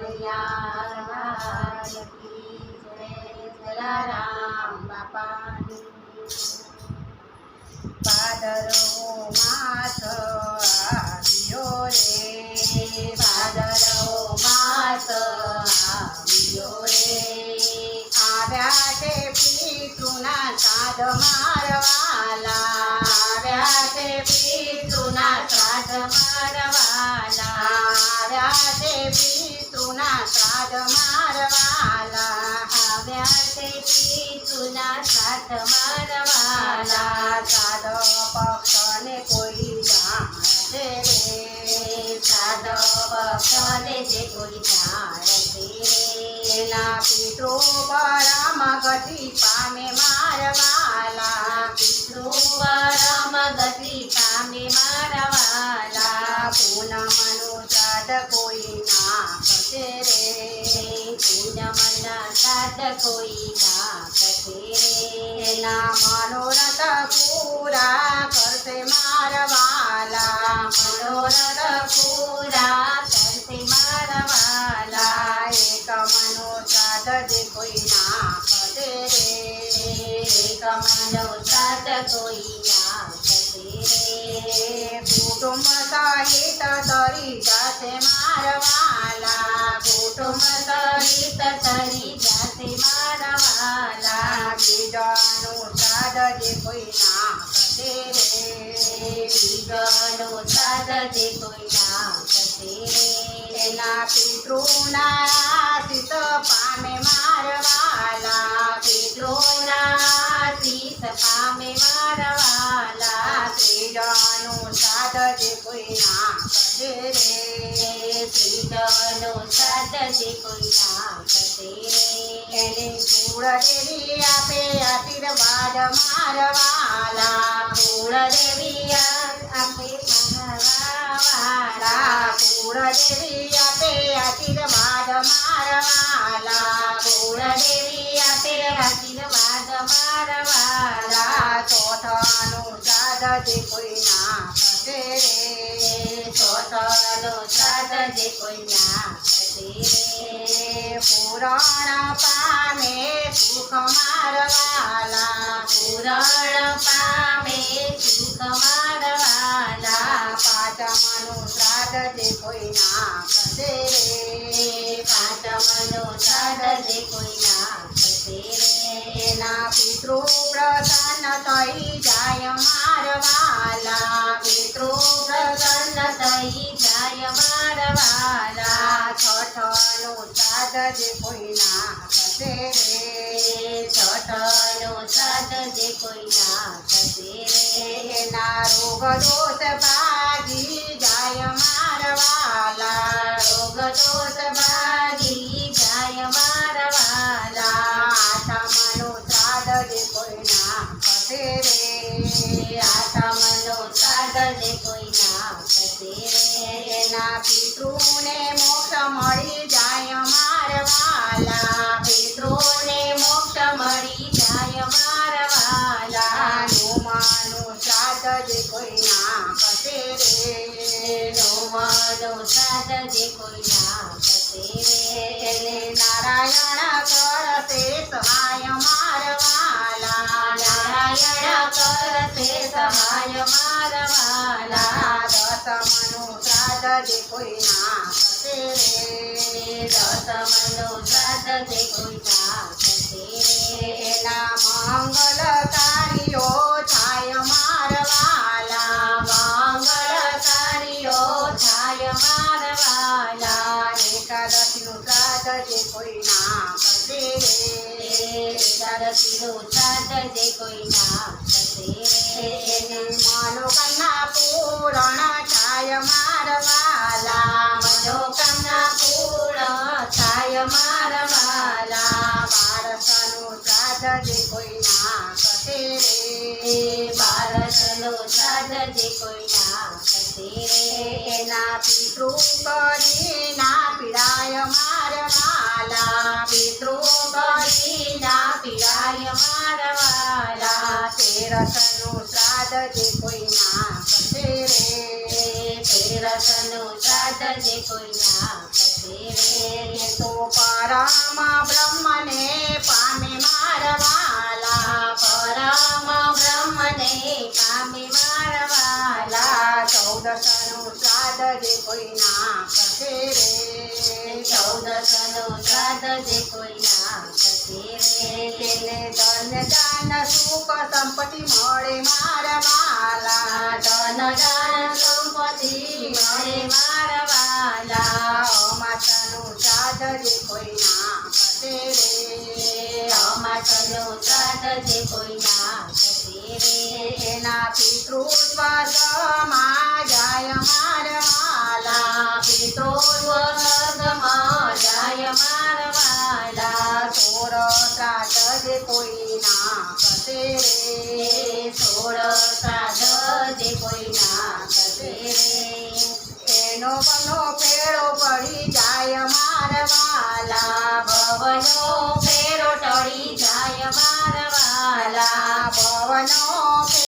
કનૈયા કી જય જલારામ બાપાની ભાદરવો માસ આવ્યો રે ભાદરવો માસ આવ્યો રે આવ્યા છે પિતૃના શ્રાદ્ધ મારવાલા આવ્યા છે પિતૃના શ્રાદ્ધ મારવાલા આવ્યા છે પિતૃના શ્રાદ્ધ મારવાલા આવ્યા છે પિતૃના શ્રાદ્ધ મારવાલા શ્રાદ્ધ પક્ષને કોઈ જાણશે રે શ્રાદ્ધ પક્ષને જે કોઈ જાણશે રે એના પિતૃ પરમ ગતિ પામે મારવાલા પિતૃ પરમ ગતિ પામે મારવાલા પૂનમનું શ્રાદ્ધ કોઈ ના કરશે રે પૂનમના શ્રાદ્ધ કોઈ ના કરશે રે એના મનોરથ પૂરા કરશે મારવાલા મનોરથ પૂરા કરશે મારવાલા એક મનો શ્રાદ્ધ જે કોઈ ના કરે રે એક મનો શ્રાદ્ધ કોઈ ના કરે રે કુટુંબ સહિત તરી જશે મારવાલા કુટુંબ સહિત તરી જશે મારવાલા બીજાનું શ્રાદ્ધ જે કોઈ ના કરે રે બીજાનું શ્રાદ્ધ જે કોઈ ના કરે રે એના પિતૃના આશીષ પામે મારવાલા પિતૃના આશીષ પામે મારવાલા ત્રીજાનું શ્રાદ્ધ જે કોઈ ના કરે રે ત્રીજાનું શ્રાદ્ધ જે કોઈ ના કરે રે એની કુળદેવી આપે આશીર્વાદ મારવાલા કુળદેવી આપે મારવાલા કુળદેવી આપે આશીર્વાદ મારવાલા કુળદેવી આપે આશીર્વાદ મારવાલા ચોથાનું શ્રાદ્ધ જે કોઈ ના કરે રે ચોથાનું શ્રાદ્ધ જે કોઈ ના કરે રે પુરાણ પામે સુખ મારવાલા પુરાણ પામે સુખ મારવાલા પાંચમનું શ્રાદ્ધ જે કોઈ ના કરે રે પાંચમનું શ્રાદ્ધ જે કોઈ ના કરે રે એના પિતૃ પ્રસન્ન થઈ જાય મારવાલા પિતૃ પ્રસન્ન થઈ જાય મારવાલા છઠનું શ્રાદ્ધ જે કોઈ ના કરે રે છઠનું શ્રાદ્ધ જે કોઈ ના કરે રે એના રોગ દોષ ભાગી જાય મારવાલા રોગ દોષ ભાગી જાય મારવાલા આઠમનું શ્રાદ્ધ જે કોઈ ના કરે રે આઠમનું શ્રાદ્ધ જે કોઈ ના કરે રે એના પિતૃને મોક્ષ મળી જાય મારવાલા પિતૃને મોક્ષ મળી જાય મારવાલા નોમાનું શ્રાદ્ધ જે કોઈ ના કરે રે નોમાનું શ્રાદ્ધ જે કોઈ ના કરે રે એને નારાયણ કરશે સહાય મારવાલા નારાયણ કરશે સહાય મારવાલા દસમનું શ્રાદ્ધ જે કોઈ ના કરે રે દસમનું શ્રાદ્ધ જે કોઈ ના કરે રે એના મંગલકારીઓ થાય મારવાલા મંગલકારીઓ થાય મારવાલા એકાદશીનું શ્રાદ્ધ જે કોઈ ના કરે રે એકાદશીનું શ્રાદ્ધ જે કોઈ ના કરે રે એને મનોકામના પૂર્ણ થાય મારવાલા મનોકામના પૂર્ણ થાય મારવાલા બારસનું શ્રાદ્ધ જે કોઈ ના કરે રે બારસનું શ્રાદ્ધ જે કોઈ ના કરે રે એના પિતૃ કરી ના પીડાય મારવાલા પિતૃ કરી ના પીડાય મારવાલા તેરસનું શ્રાદ્ધ જે કોઈ ના કરે રે તેરસનું શ્રાદ્ધ જે કોઈ ના કરે કસે રે તો પરમ બ્રહ્મને પામે મારવાલા પરમ બ્રહ્મને પામે મારવાલા 14નું શ્રાદ્ધ જે કોઈ ના કરે રે 14નું શ્રાદ્ધ જે કોઈ ના કરે રે તેને ધન દાન સુખ સંપત્તિ મળે મારવાલા ધન દાન સંપત્તિ મળે મારવાલા અમાસનું શ્રાદ્ધ જે કોઈ ના કરે રે અમાસનું શ્રાદ્ધ જે કોઈ ના કરે રે એના પિતૃ સ્વર્ગમાં જાય મારવાલા પિતૃ સ્વર્ગમાં જાય મારવાલા 16 શ્રાદ્ધ જે કોઈ ના કરે રે 16 શ્રાદ્ધ જે કોઈ ના કરે રે એનો બનો ફેરો પડી જાય મારવાલા ભવનો ફેરો ટળી જાય મારવાલા ભવનો